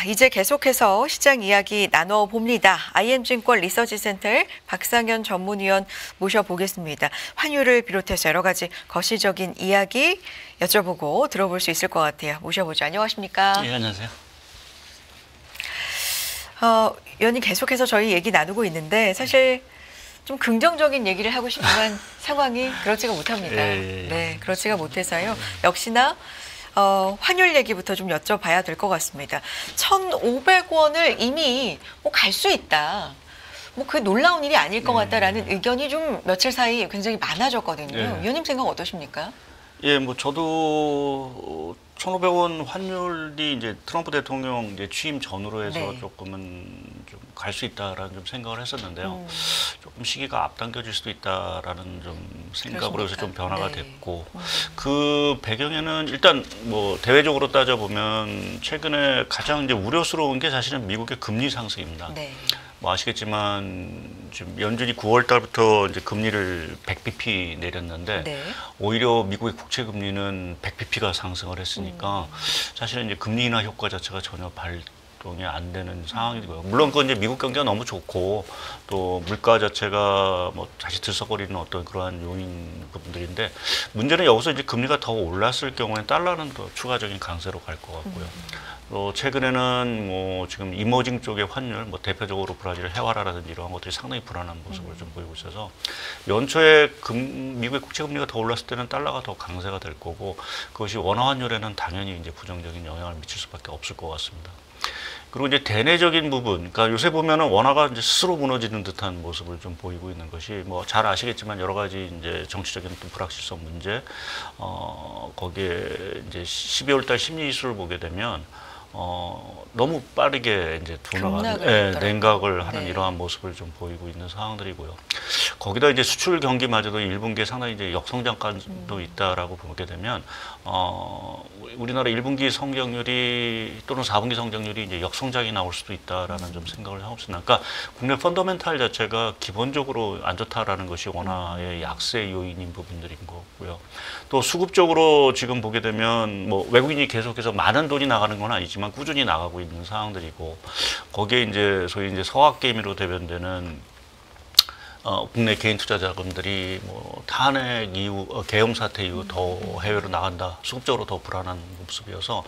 이제 계속해서 시장 이야기 나눠봅니다. IM증권 리서치센터의 박상현 전문위원 모셔보겠습니다. 환율을 비롯해서 여러 가지 거시적인 이야기 여쭤보고 들어볼 수 있을 것 같아요. 모셔보죠. 안녕하십니까? 네, 안녕하세요. 위원님 계속해서 저희 얘기 나누고 있는데 사실 좀 긍정적인 얘기를 하고 싶지만 상황이 그렇지가 못합니다. 네, 그렇지가 못해서요. 역시나 환율 얘기부터 좀 여쭤봐야 될 것 같습니다. 1,500원을 이미 갈 수 있다. 그 놀라운 일이 아닐 것 같다라는 의견이 좀 며칠 사이 굉장히 많아졌거든요. 위원님 생각 어떠십니까? 예, 저도 1,500원 환율이 이제 트럼프 대통령 이제 취임 전후로 해서 조금은 좀 갈 수 있다라는 좀 생각을 했었는데요. 조금 시기가 앞당겨질 수도 있다라는 좀 생각으로 해서 좀 변화가 됐고, 그 배경에는 일단 대외적으로 따져보면 최근에 가장 이제 우려스러운 게 사실은 미국의 금리 상승입니다. 아시겠지만 지금 연준이 9월 달부터 이제 금리를 100bp 내렸는데 오히려 미국의 국채 금리는 100bp가 상승을 했으니까 사실은 이제 금리 인하 효과 자체가 전혀 발동이 안 되는 상황이고요. 물론 그건 이제 미국 경기가 너무 좋고 또 물가 자체가 다시 들썩거리는 어떤 그러한 요인 부분들인데, 문제는 여기서 이제 금리가 더 올랐을 경우에 달러는 더 추가적인 강세로 갈 것 같고요. 또 최근에는 지금 이머징 쪽의 환율, 대표적으로 브라질 헤와라라든지 이런 것들이 상당히 불안한 모습을 좀 보이고 있어서 연초에 미국의 국채 금리가 더 올랐을 때는 달러가 더 강세가 될 거고, 그것이 원화 환율에는 당연히 이제 부정적인 영향을 미칠 수밖에 없을 것 같습니다. 그리고 이제 대내적인 부분, 그러니까 요새 보면은 원화가 이제 스스로 무너지는 듯한 모습을 좀 보이고 있는 것이 잘 아시겠지만 여러 가지 이제 정치적인 어떤 불확실성 문제, 거기에 이제 12월 달 심리 지수를 보게 되면 너무 빠르게 이제 둔화가, 냉각을 하는 이러한 모습을 좀 보이고 있는 상황들이고요. 거기다 이제 수출 경기마저도 1분기에 상당히 이제 역성장까지도 있다라고 보게 되면, 우리나라 1분기 성장률이 또는 4분기 성장률이 이제 역성장이 나올 수도 있다라는 좀 생각을 하고 있습니다. 그러니까 국내 펀더멘탈 자체가 기본적으로 안 좋다라는 것이 원화의 약세 요인인 부분들인 거고요. 또 수급적으로 지금 보게 되면 외국인이 계속해서 많은 돈이 나가는 건 아니지만 꾸준히 나가고 있는 상황들이고, 거기에 이제 소위 이제 서학 게임으로 대변되는 국내 개인 투자 자금들이 탄핵 이후, 계엄 사태 이후 더 해외로 나간다, 수급적으로 더 불안한 모습이어서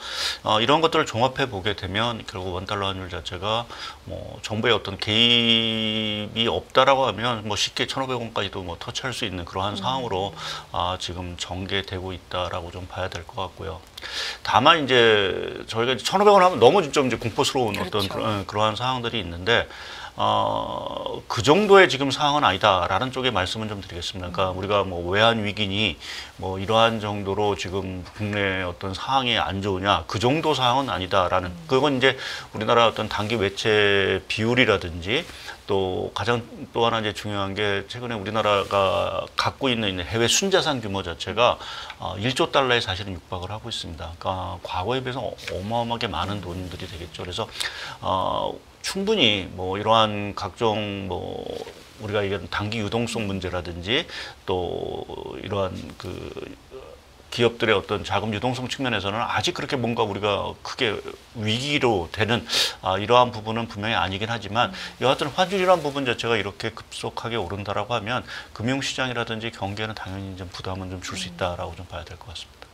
이런 것들을 종합해 보게 되면 결국 원달러 환율 자체가 정부의 어떤 개입이 없다라고 하면 쉽게 1,500원까지도 터치할 수 있는 그러한 상황으로 지금 전개되고 있다라고 좀 봐야 될 것 같고요. 다만 이제 저희가 1,500원 하면 너무 좀 이제 공포스러운 어떤 그러한 상황들이 있는데, 그 정도의 지금 상황은 아니다라는 쪽의 말씀은 좀 드리겠습니다. 그러니까 우리가 외환 위기니 이러한 정도로 지금 국내 어떤 상황이 안 좋으냐, 그 정도 상황은 아니다라는, 그건 이제 우리나라 어떤 단기 외채 비율이라든지 또 하나 이제 중요한 게 최근에 우리나라가 갖고 있는 해외 순자산 규모 자체가 1조 달러에 사실은 육박을 하고 있습니다. 그러니까 과거에 비해서 어마어마하게 많은 돈들이 되겠죠. 그래서 충분히 이러한 각종 우리가 얘기하는 단기 유동성 문제라든지 또 이러한 기업들의 어떤 자금 유동성 측면에서는 아직 그렇게 뭔가 우리가 크게 위기로 되는 이러한 부분은 분명히 아니긴 하지만, 여하튼 환율이라는 부분 자체가 이렇게 급속하게 오른다라고 하면 금융시장이라든지 경기에는 당연히 좀 부담은 좀 줄 수 있다라고 좀 봐야 될 것 같습니다.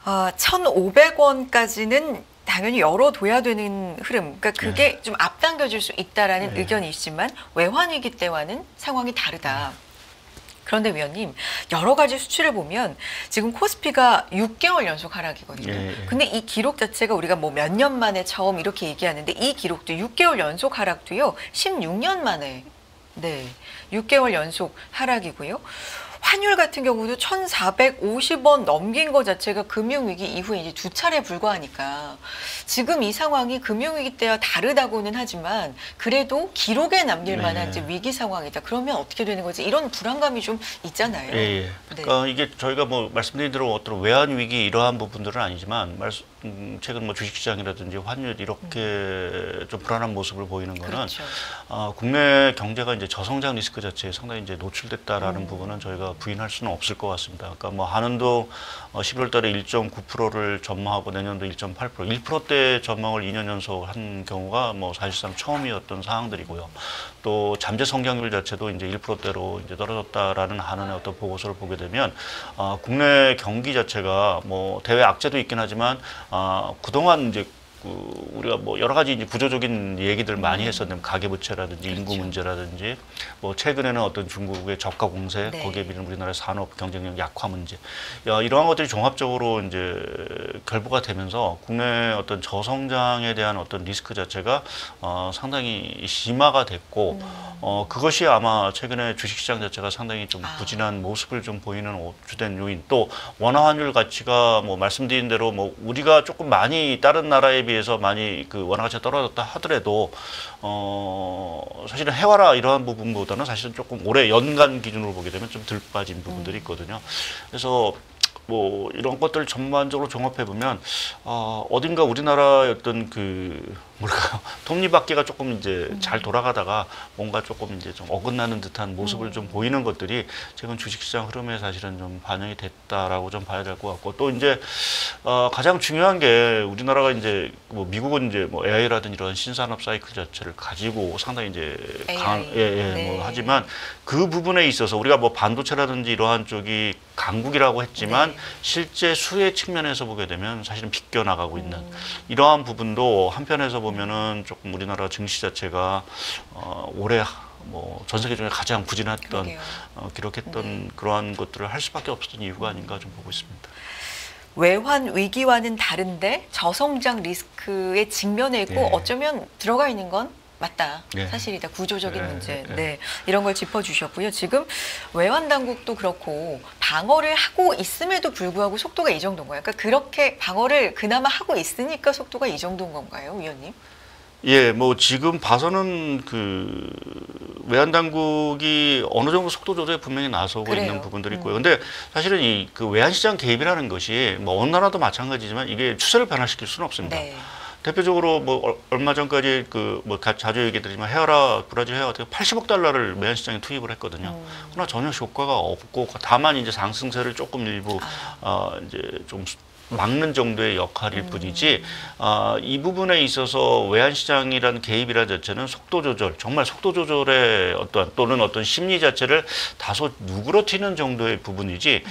1,500원까지는 당연히 열어둬야 되는 흐름, 그러니까 그게 좀 앞당겨질 수 있다라는 의견이시지만 외환위기 때와는 상황이 다르다. 그런데 위원님, 여러 가지 수치를 보면 지금 코스피가 6개월 연속 하락이거든요. 근데 이 기록 자체가 우리가 몇 년 만에 처음 이렇게 얘기하는데, 이 기록도 6개월 연속 하락도요, 16년 만에 6개월 연속 하락이고요. 환율 같은 경우도 1,450원 넘긴 것 자체가 금융위기 이후에 이제 2차례 불과하니까 지금 이 상황이 금융위기 때와 다르다고는 하지만 그래도 기록에 남길 만한 이제 위기 상황이다. 그러면 어떻게 되는 거지? 이런 불안감이 좀 있잖아요. 그러니까 이게 저희가 말씀드린 대로 어떤 외환위기 이러한 부분들은 아니지만 최근 뭐 주식시장이라든지 환율 이렇게 좀 불안한 모습을 보이는 거는 그렇죠. 국내 경제가 이제 저성장 리스크 자체에 상당히 이제 노출됐다라는 부분은 저희가 부인할 수는 없을 것 같습니다. 그러니까 뭐 한은도 11월 달에 1.9%를 전망하고 내년도 1.8%, 1%대 전망을 2년 연속 한 경우가 뭐 사실상 처음이었던 상황들이고요. 또 잠재 성장률 자체도 이제 1%대로 이제 떨어졌다라는 한은의 어떤 보고서를 보게 되면 국내 경기 자체가 뭐 대외 악재도 있긴 하지만 그동안 이제 우리가 뭐 여러 가지 이제 구조적인 얘기들 많이 했었는데 가계부채라든지 인구 그렇죠. 문제라든지 뭐 최근에는 어떤 중국의 저가 공세 네. 거기에 비는 우리나라의 산업 경쟁력 약화 문제 이러한 것들이 종합적으로 이제 결부가 되면서 국내 어떤 저성장에 대한 어떤 리스크 자체가 상당히 심화가 됐고 그것이 아마 최근에 주식시장 자체가 상당히 좀 부진한 모습을 좀 보이는 주된 요인 또 원화 환율 가치가 뭐 말씀드린 대로 뭐 우리가 조금 많이 다른 나라에 비해서 많이 그 원화 가치가 떨어졌다 하더라도 사실은 해와라 이러한 부분보다는 사실은 조금 올해 연간 기준으로 보게 되면 좀 덜 빠진 부분들이 있거든요. 그래서 뭐 이런 것들을 전반적으로 종합해 보면 어딘가 우리나라의 어떤 그 뭘까요 톱니바퀴가 조금 이제 잘 돌아가다가 뭔가 조금 이제 좀 어긋나는 듯한 모습을 좀 보이는 것들이 최근 주식시장 흐름에 사실은 좀 반영이 됐다라고 좀 봐야 될 것 같고 또 이제 가장 중요한 게 우리나라가 이제 뭐 미국은 이제 뭐 AI라든지 이런 신산업 사이클 자체를 가지고 상당히 이제 네. 뭐 하지만 그 부분에 있어서 우리가 뭐 반도체라든지 이러한 쪽이 강국이라고 했지만 네. 실제 수혜 측면에서 보게 되면 사실은 비껴나가고 있는 이러한 부분도 한편에서 보면은 조금 우리나라 증시 자체가 올해 뭐 전 세계 중에 가장 부진했던 기록했던 그러한 것들을 할 수밖에 없었던 이유가 아닌가 좀 보고 있습니다. 외환 위기와는 다른데 저성장 리스크에 직면해 있고 네. 어쩌면 들어가 있는 건 맞다. 네. 사실이다. 구조적인 네. 문제. 네. 네. 이런 걸 짚어주셨고요. 지금 외환 당국도 그렇고 방어를 하고 있음에도 불구하고 속도가 이 정도인 거예요. 그러니까 그렇게 방어를 그나마 하고 있으니까 속도가 이 정도인 건가요, 위원님? 예, 뭐 지금 봐서는 그 외환 당국이 어느 정도 속도 조절에 분명히 나서고 그래요. 있는 부분들이 있고요. 근데 사실은 이 그 외환 시장 개입이라는 것이 뭐 어느 나라도 마찬가지지만 이게 추세를 변화시킬 수는 없습니다. 네. 대표적으로 뭐 얼마 전까지 그 뭐 자주 얘기드리지만 헤어라 브라질 헤어라 80억 달러를 외환 시장에 투입을 했거든요. 그러나 전혀 효과가 없고 다만 이제 상승세를 조금 일부 이제 좀 막는 정도의 역할일 뿐이지 이 부분에 있어서 외환시장이라는 개입이라는 자체는 속도 조절, 정말 속도 조절의 어떤 또는 어떤 심리 자체를 다소 누그러뜨리는 정도의 부분이지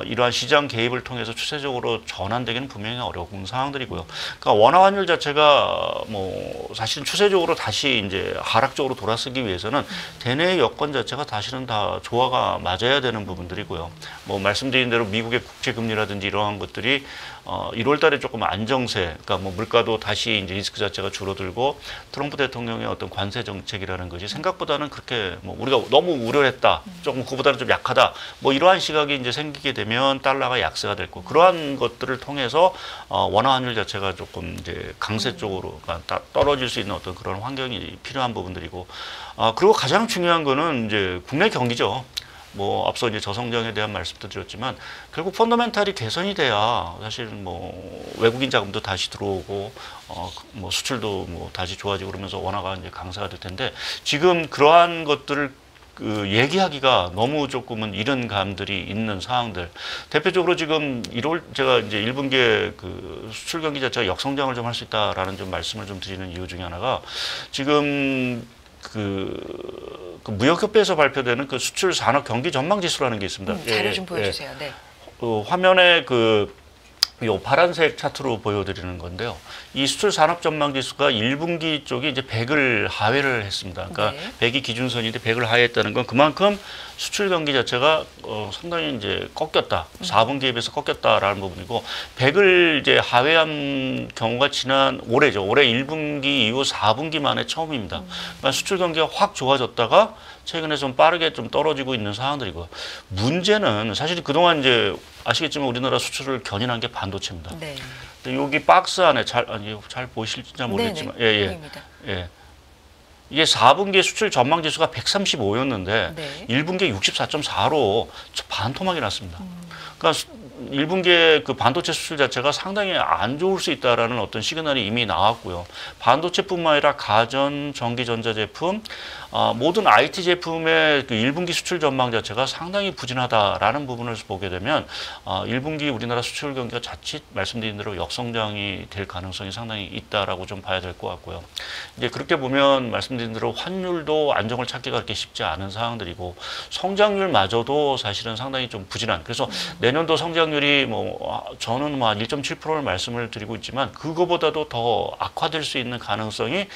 이러한 시장 개입을 통해서 추세적으로 전환되기는 분명히 어려운 상황들이고요. 그러니까 원화 환율 자체가 뭐 사실은 추세적으로 다시 이제 하락적으로 돌아서기 위해서는 대내의 여건 자체가 사실은 다 조화가 맞아야 되는 부분들이고요. 뭐 말씀드린 대로 미국의 국채 금리라든지 이러한 것들이 1월 달에 조금 안정세, 그러니까 뭐 물가도 다시 이제 리스크 자체가 줄어들고 트럼프 대통령의 어떤 관세 정책이라는 것이 생각보다는 그렇게 뭐 우리가 너무 우려했다, 조금 그보다는 좀 약하다, 뭐 이러한 시각이 이제 생기게 되면 달러가 약세가 될 거고 그러한 것들을 통해서 원화 환율 자체가 조금 이제 강세 쪽으로 떨어질 수 있는 어떤 그런 환경이 필요한 부분들이고 그리고 가장 중요한 거는 이제 국내 경기죠. 뭐 앞서 이제 저성장에 대한 말씀도 드렸지만 결국 펀더멘탈이 개선이 돼야 사실 뭐 외국인 자금도 다시 들어오고 뭐 수출도 뭐 다시 좋아지고 그러면서 원화가 이제 강세가 될 텐데 지금 그러한 것들을 그 얘기하기가 너무 조금은 이른 감들이 있는 상황들. 대표적으로 지금 1월 제가 이제 1분기에 그 수출 경기 자체가 역성장을 좀 할 수 있다라는 좀 말씀을 좀 드리는 이유 중에 하나가 지금 그 무역협회에서 발표되는 그 수출 산업 경기 전망 지수라는 게 있습니다. 자료 좀 보여주세요. 네. 화면에 요 파란색 차트로 보여드리는 건데요. 이 수출 산업 전망 지수가 1분기 쪽이 이제 100을 하회를 했습니다. 그러니까 네. 100이 기준선인데 100을 하회했다는 건 그만큼 수출 경기 자체가 상당히 이제 꺾였다. 4분기에 비해서 꺾였다라는 부분이고 100을 이제 하회한 경우가 지난 올해죠. 올해 1분기 이후 4분기 만에 처음입니다. 그러니까 수출 경기가 확 좋아졌다가 최근에 좀 빠르게 좀 떨어지고 있는 상황들이고 문제는 사실 그동안 이제 아시겠지만 우리나라 수출을 견인한 게 반도체입니다. 네. 근데 여기 박스 안에 잘 보이실지 잘 모르겠지만 보입니다. 예. 이게 4분기 수출 전망 지수가 135였는데 네. 1분기에 64.4로 반토막이 났습니다. 그러니까 1분기에 그 반도체 수출 자체가 상당히 안 좋을 수 있다라는 어떤 시그널이 이미 나왔고요. 반도체뿐만 아니라 가전, 전기, 전자 제품, 모든 IT 제품의 그 1분기 수출 전망 자체가 상당히 부진하다라는 부분을 보게 되면 1분기 우리나라 수출 경기가 자칫 말씀드린 대로 역성장이 될 가능성이 상당히 있다라고 좀 봐야 될 것 같고요. 이제 그렇게 보면 말씀드린 대로 환율도 안정을 찾기가 그렇게 쉽지 않은 상황들이고 성장률마저도 사실은 상당히 좀 부진한. 그래서 내년도 성장률이 저는 한 1.7%를 말씀을 드리고 있지만 그거보다도 더 악화될 수 있는 가능성이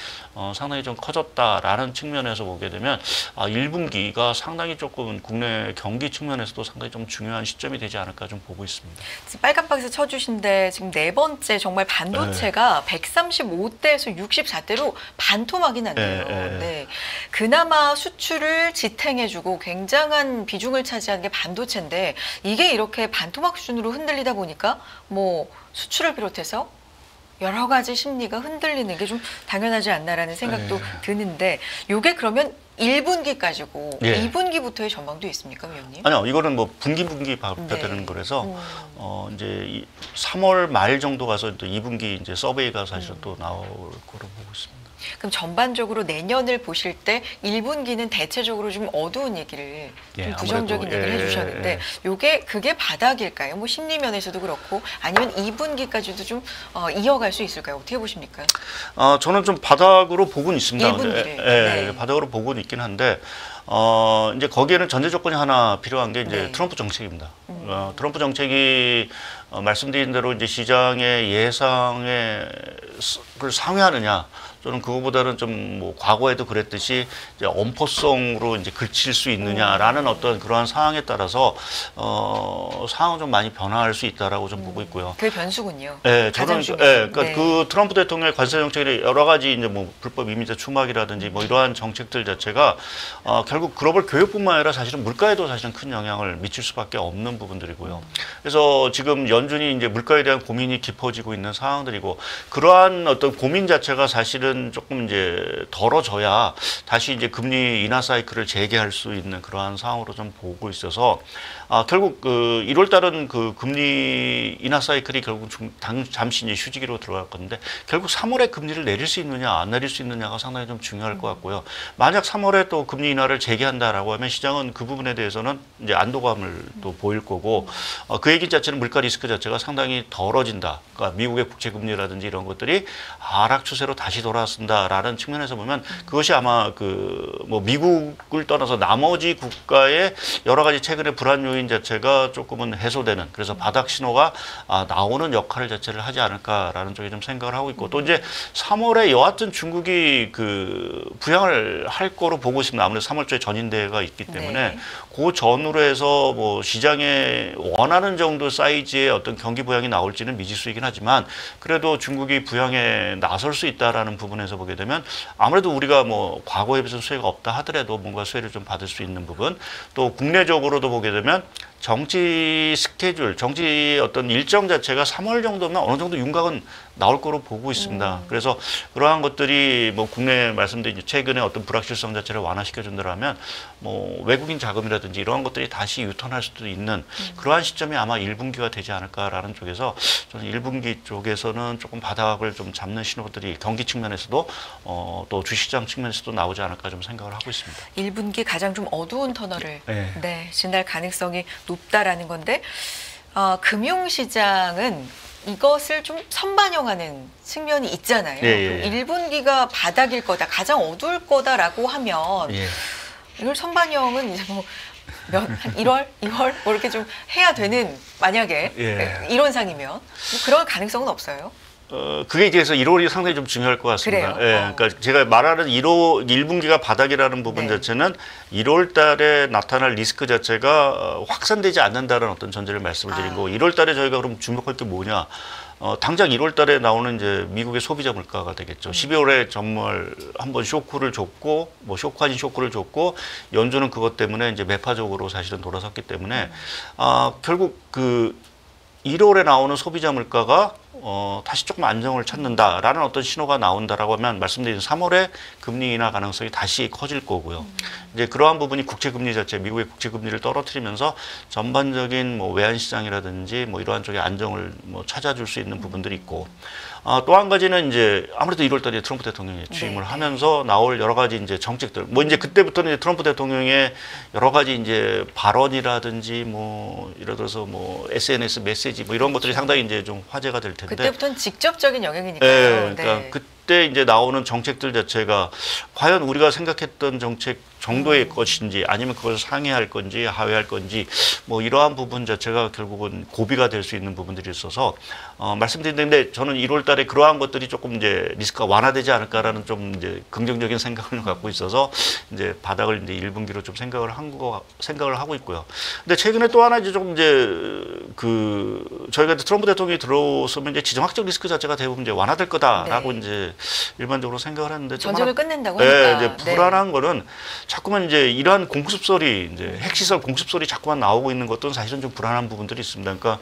상당히 좀 커졌다라는 측면에서 보게 되면 1분기가 상당히 조금 국내 경기 측면에서도 상당히 좀 중요한 시점이 되지 않을까 좀 보고 있습니다. 빨간 박스 쳐주신데 지금 네 번째 정말 반도체가 135대에서 64대로 반토막이 났네요. 네. 그나마 수출을 지탱해주고 굉장한 비중을 차지하는 게 반도체인데 이게 이렇게 반토막 수준으로 흔들리다 보니까 뭐 수출을 비롯해서 여러 가지 심리가 흔들리는 게 좀 당연하지 않나라는 생각도 드는데 이게 그러면 1분기까지고 2분기부터의 전망도 있습니까, 위원님? 아니요, 이거는 뭐 분기 발표되는 거라서 이제 3월 말 정도 가서 또 2분기 이제 서베이가 사실 또 나올 거로 보고 있습니다. 그럼 전반적으로 내년을 보실 때 1분기는 대체적으로 좀 어두운 얘기를, 좀 부정적인 얘기를 해주셨는데 그게 바닥일까요? 뭐 심리 면에서도 그렇고 아니면 2분기까지도 좀 이어갈 수 있을까요? 어떻게 보십니까? 저는 좀 바닥으로 보고는 있습니다. 1분기를. 바닥으로 보고는 있긴 한데 이제 거기에는 전제 조건이 하나 필요한 게 이제 트럼프 정책입니다. 트럼프 정책이 말씀드린 대로 이제 시장의 예상에 상회하느냐, 저는 그거보다는 좀 뭐 과거에도 그랬듯이 이제 엄포성으로 이제 그칠 수 있느냐라는 어떤 그러한 상황에 따라서 상황은 좀 많이 변화할 수 있다라고 좀 보고 있고요. 그게 변수군요. 네, 저는 그러니까 그 트럼프 대통령의 관세 정책의 여러 가지 이제 뭐 불법 이민자 추막이라든지 뭐 이러한 정책들 자체가 결국 글로벌 교역뿐만 아니라 사실은 물가에도 사실은 큰 영향을 미칠 수밖에 없는 부분들이고요. 그래서 지금 연준이 이제 물가에 대한 고민이 깊어지고 있는 상황들이고 그러한 어떤 고민 자체가 사실은 조금 이제 덜어져야 다시 이제 금리 인하 사이클을 재개할 수 있는 그러한 상황으로 좀 보고 있어서 결국 그 1월 달은 그 금리 인하 사이클이 결국 잠시 이제 휴지기로 들어갈 건데 결국 3월에 금리를 내릴 수 있느냐 안 내릴 수 있느냐가 상당히 좀 중요할 것 같고요. 만약 3월에 또 금리 인하를 재개한다라고 하면 시장은 그 부분에 대해서는 이제 안도감을 또 보일 거고 그 얘기 자체는 물가 리스크 자체가 상당히 덜어진다. 그러니까 미국의 국채 금리라든지 이런 것들이 하락 추세로 다시 돌아선다라는 측면에서 보면 그것이 아마 그 뭐 미국을 떠나서 나머지 국가의 여러 가지 최근의 불안 요인 자체가 조금은 해소되는, 그래서 바닥 신호가 나오는 역할을 자체를 하지 않을까라는 쪽에 좀 생각을 하고 있고, 또 이제 3월에 여하튼 중국이 그 부양을 할 거로 보고 있습니다. 아무래도 3월 초에 전인대회가 있기 때문에 그 전후로 해서 뭐 시장에 원하는 정도 사이즈의 어떤 경기 부양이 나올지는 미지수이긴 하지만 그래도 중국이 부양에 나설 수 있다라는 부분에서 보게 되면 아무래도 우리가 뭐 과거에 비해서 수혜가 없다 하더라도 뭔가 수혜를 좀 받을 수 있는 부분, 또 국내적으로도 보게 되면 정치 스케줄, 정치 어떤 일정 자체가 3월 정도면 어느 정도 윤곽은 나올 거로 보고 있습니다. 그래서 그러한 것들이 뭐 국내 말씀드린 최근에 어떤 불확실성 자체를 완화시켜 준다면 뭐 외국인 자금이라든지 이러한 것들이 다시 유턴할 수도 있는 그러한 시점이 아마 1분기가 되지 않을까라는 쪽에서 저는 1분기 쪽에서는 조금 바닥을 좀 잡는 신호들이 경기 측면에서도 또 주시장 측면에서도 나오지 않을까 좀 생각을 하고 있습니다. 1분기 가장 좀 어두운 터널을 지날 가능성이 높다라는 건데 금융시장은 이것을 좀 선반영하는 측면이 있잖아요. 1분기가 바닥일 거다, 가장 어두울 거다라고 하면 이걸 선반영은 이제 뭐 한 1월, 2월 뭐 이렇게 좀 해야 되는, 만약에 이론상이면 뭐 그런 가능성은 없어요. 그게 이제 그래서 1월이 상당히 좀 중요할 것 같습니다. 그러니까 제가 말하는 1분기가 바닥이라는 부분 자체는 1월 달에 나타날 리스크 자체가 확산되지 않는다는 어떤 전제를 말씀을 드린 거고, 1월 달에 저희가 그럼 주목할 게 뭐냐? 당장 1월 달에 나오는 이제 미국의 소비자 물가가 되겠죠. 12월에 정말 한번 쇼크를 줬고, 뭐 쇼크 아닌 쇼크를 줬고, 연준은 그것 때문에 이제 매파적으로 사실은 돌아섰기 때문에, 결국 그 1월에 나오는 소비자 물가가 다시 조금 안정을 찾는다라는 어떤 신호가 나온다라고 하면 말씀드린 3월에 금리 인하 가능성이 다시 커질 거고요. 이제 그러한 부분이 국채금리 자체, 미국의 국채금리를 떨어뜨리면서 전반적인 뭐 외환 시장이라든지 뭐 이러한 쪽에 안정을 뭐 찾아줄 수 있는 부분들이 있고, 또 한 가지는 이제 아무래도 1월달에 트럼프 대통령이 취임을 하면서 나올 여러 가지 이제 정책들, 뭐 이제 그때부터는 이제 트럼프 대통령의 여러 가지 이제 발언이라든지 뭐 예를 들어서 뭐 SNS 메시지 뭐 이런 것들이 상당히 이제 좀 화제가 될 텐데. 그때부터는 직접적인 영향이니까요. 네, 그러니까 그때 이제 나오는 정책들 자체가 과연 우리가 생각했던 정책 정도의 것인지 아니면 그걸 상회할 건지 하회할 건지 뭐 이러한 부분 자체가 결국은 고비가 될 수 있는 부분들이 있어서 말씀드리는데 저는 1월 달에 그러한 것들이 조금 이제 리스크가 완화되지 않을까라는 좀 이제 긍정적인 생각을 갖고 있어서 이제 바닥을 이제 1분기로 좀 생각을 하고 있고요. 근데 최근에 또 하나 이제 조금 이제 저희가 트럼프 대통령이 들어서면 이제 지정학적 리스크 자체가 대부분 이제 완화될 거다라고 이제 일반적으로 생각을 했는데 전쟁을 끝낸다고 하니까. 이제 불안한 거는 자꾸만 이제 이러한 공습설이 이제 핵시설 공습설이 자꾸만 나오고 있는 것도 사실은 좀 불안한 부분들이 있습니다. 그러니까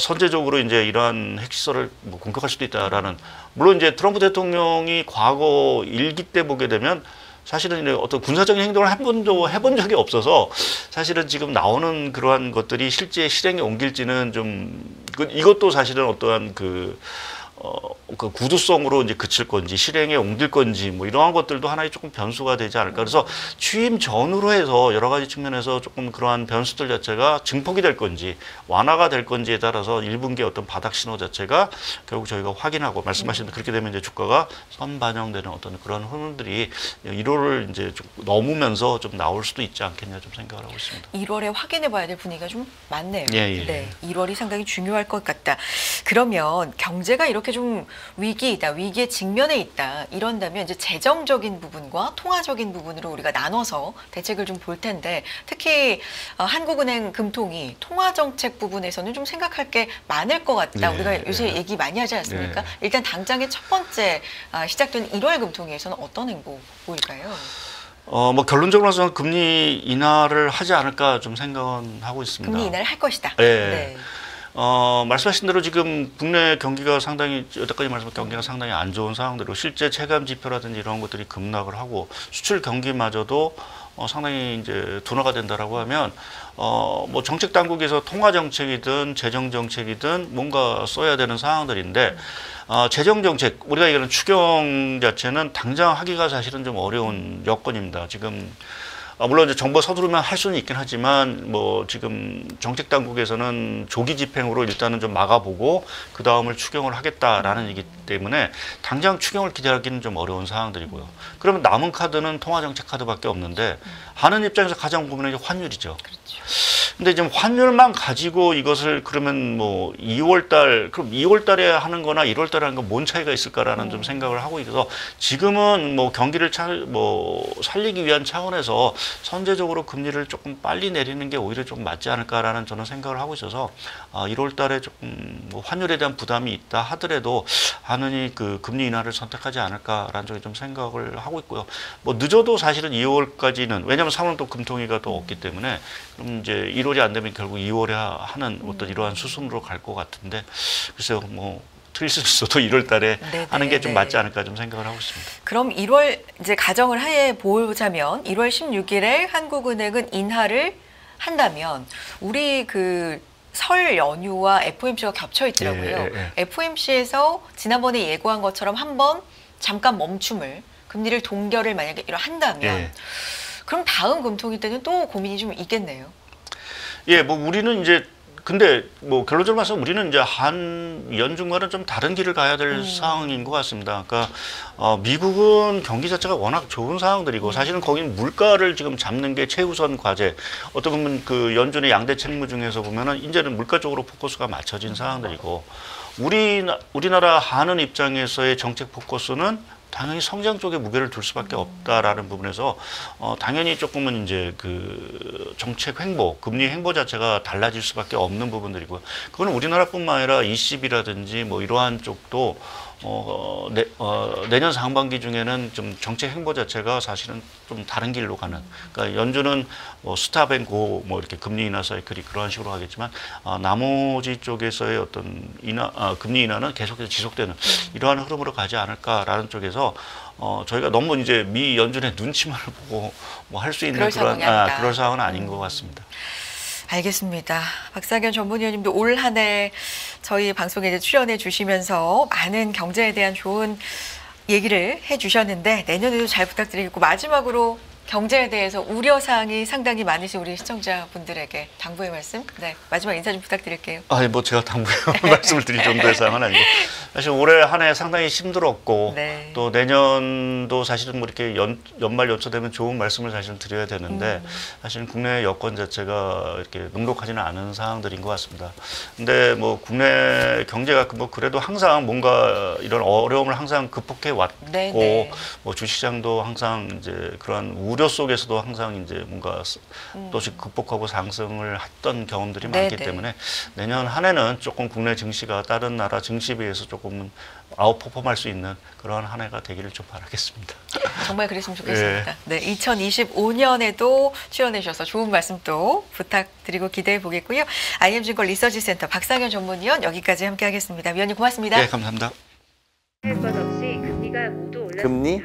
선제적으로 이제 이러한 핵시설을 뭐 공격할 수도 있다라는, 물론 이제 트럼프 대통령이 과거 일기 때 보게 되면 사실은 이제 어떤 군사적인 행동을 한 번도 해본 적이 없어서 사실은 지금 나오는 그러한 것들이 실제 실행에 옮길지는 좀 이것도 사실은 어떠한 그 구두성으로 이제 그칠 건지 실행에 옮길 건지 뭐 이러한 것들도 하나의 조금 변수가 되지 않을까. 그래서 취임 전후로 해서 여러 가지 측면에서 조금 그러한 변수들 자체가 증폭이 될 건지 완화가 될 건지에 따라서 1분기의 어떤 바닥 신호 자체가 결국 저희가 확인하고 말씀하신 그렇게 되면 이제 주가가 선반영되는 어떤 그런 흐름들이 1월을 이제 좀 넘으면서 좀 나올 수도 있지 않겠냐 좀 생각을 하고 있습니다. 1월에 확인해 봐야 될 분위기가 좀 많네요. 예. 네, 1월이 상당히 중요할 것 같다. 그러면 경제가 이렇게 좀 위기에 직면해 있다. 이런다면 이제 재정적인 부분과 통화적인 부분으로 우리가 나눠서 대책을 좀 볼 텐데, 특히 한국은행 금통이 통화 정책 부분에서는 좀 생각할 게 많을 것 같다. 우리가 요새 얘기 많이 하지 않습니까? 일단 당장의 첫 번째 시작된 1월 금통위에서는 어떤 행보 보일까요? 뭐 결론적으로는 금리 인하를 하지 않을까 좀 생각은 하고 있습니다. 금리 인하를 할 것이다. 네. 말씀하신 대로 지금 국내 경기가 상당히 여태까지 말씀하신 경기가 상당히 안 좋은 상황대로 실제 체감 지표라든지 이런 것들이 급락을 하고 수출 경기마저도 상당히 이제 둔화가 된다라고 하면 뭐 정책 당국에서 통화 정책이든 재정 정책이든 뭔가 써야 되는 상황들인데 재정 정책 우리가 얘기하는 추경 자체는 당장 하기가 사실은 좀 어려운 여건입니다. 지금 물론 이제 정부가 서두르면 할 수는 있긴 하지만 뭐 지금 정책 당국에서는 조기 집행으로 일단은 좀 막아보고 그 다음을 추경을 하겠다라는 얘기 때문에 당장 추경을 기대하기는 좀 어려운 상황들이고요. 그러면 남은 카드는 통화정책 카드밖에 없는데 하는 입장에서 가장 보면 이제 환율이죠. 그렇죠. 근데 지금 환율만 가지고 이것을 그러면 뭐 2월 그럼 2월 달에 하는 거나 1월 달에 하는 건 뭔 차이가 있을까라는 좀 생각을 하고 있어서 지금은 뭐 경기를 살리기 위한 차원에서 선제적으로 금리를 조금 빨리 내리는 게 오히려 좀 맞지 않을까라는 저는 생각을 하고 있어서 1월 달에 조금 뭐 환율에 대한 부담이 있다 하더라도 하느니 그 금리 인하를 선택하지 않을까라는 쪽에 좀 생각을 하고 있고요. 뭐 늦어도 사실은 2월까지는 왜냐하면 3월은 또 금통위가 또 없기 때문에 그럼 이제 1월이 안 되면 결국 2월에 하는 어떤 이러한 수순으로 갈 것 같은데 글쎄요 뭐 틀릴 수 있어도 1월 달에 하는 게 좀 맞지 않을까 좀 생각을 하고 있습니다. 그럼 1월 이제 가정을 하에 보자면 1월 16일에 한국은행은 인하를 한다면 우리 그 설 연휴와 FOMC가 겹쳐 있더라고요. FOMC에서 지난번에 예고한 것처럼 한번 잠깐 멈춤을 금리를 동결을 만약에 한다면 그럼 다음 금통위 때는 또 고민이 좀 있겠네요. 예, 뭐 우리는 이제 근데 뭐 결론적으로 말해서 우리는 이제 한 연중과는 좀 다른 길을 가야 될 상황인 것 같습니다. 그러니까 미국은 경기 자체가 워낙 좋은 상황들이고 사실은 거기는 물가를 지금 잡는 게 최우선 과제. 어떻게 보면 그 연준의 양대 책무 중에서 보면은 이제는 물가 쪽으로 포커스가 맞춰진 상황들이고 우리나라 하는 입장에서의 정책 포커스는 당연히 성장 쪽에 무게를 둘 수밖에 없다라는 부분에서 당연히 조금은 이제 그 정책 행보, 금리 행보 자체가 달라질 수밖에 없는 부분들이고요. 그건 우리나라뿐만 아니라 ECB라든지 뭐 이러한 쪽도 내년 상반기 중에는 좀 정책 행보 자체가 사실은 좀 다른 길로 가는. 그러니까 연준은 뭐 스탑앤고 뭐 이렇게 금리 인하 사이클이 그러한 식으로 하겠지만 나머지 쪽에서의 어떤 금리 인하는 계속해서 지속되는 이러한 흐름으로 가지 않을까라는 쪽에서 저희가 너무 이제 미 연준의 눈치만 보고 뭐 할 수 있는 그런 상황은 아닌 것 같습니다. 알겠습니다. 박상현 전문위원님도 올 한 해 저희 방송에 이제 출연해 주시면서 많은 경제에 대한 좋은 얘기를 해 주셨는데 내년에도 잘 부탁드리겠고 마지막으로 경제에 대해서 우려사항이 상당히 많으신 우리 시청자분들에게 당부의 말씀, 마지막 인사 좀 부탁드릴게요. 아니 뭐 제가 당부의 말씀을 드릴 정도의 상황은 아니고 사실 올해 한 해 상당히 힘들었고 또 내년도 사실은 뭐 이렇게 연말 연초되면 좋은 말씀을 사실은 드려야 되는데 사실은 국내 여건 자체가 이렇게 녹록하지는 않은 상황들인 것 같습니다. 근데 뭐 국내 경제가 뭐 그래도 항상 뭔가 이런 어려움을 항상 극복해 왔고 뭐 주식시장도 항상 이제 그러한 우려 속에서도 항상 이제 뭔가 또씩 극복하고 상승을 했던 경험들이 많기 때문에 내년 한 해는 조금 국내 증시가 다른 나라 증시에 비해서 조금은 아웃퍼폼할 수 있는 그런 한 해가 되기를 좀 바라겠습니다. 정말 그랬으면 좋겠습니다. 2025년에도 출연해 주셔서 좋은 말씀 또 부탁드리고 기대해 보겠고요. IM증권 리서치센터 박상현 전문위원 여기까지 함께하겠습니다. 위원님 고맙습니다. 네, 감사합니다. 금리?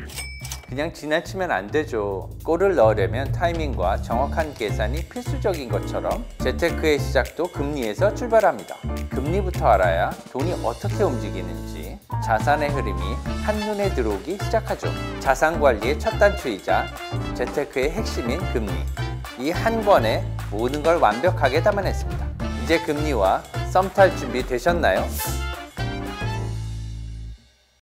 그냥 지나치면 안 되죠. 골을 넣으려면 타이밍과 정확한 계산이 필수적인 것처럼 재테크의 시작도 금리에서 출발합니다. 금리부터 알아야 돈이 어떻게 움직이는지 자산의 흐름이 한눈에 들어오기 시작하죠. 자산 관리의 첫 단추이자 재테크의 핵심인 금리. 이 한 권에 모든 걸 완벽하게 담아냈습니다. 이제 금리와 썸 탈 준비 되셨나요?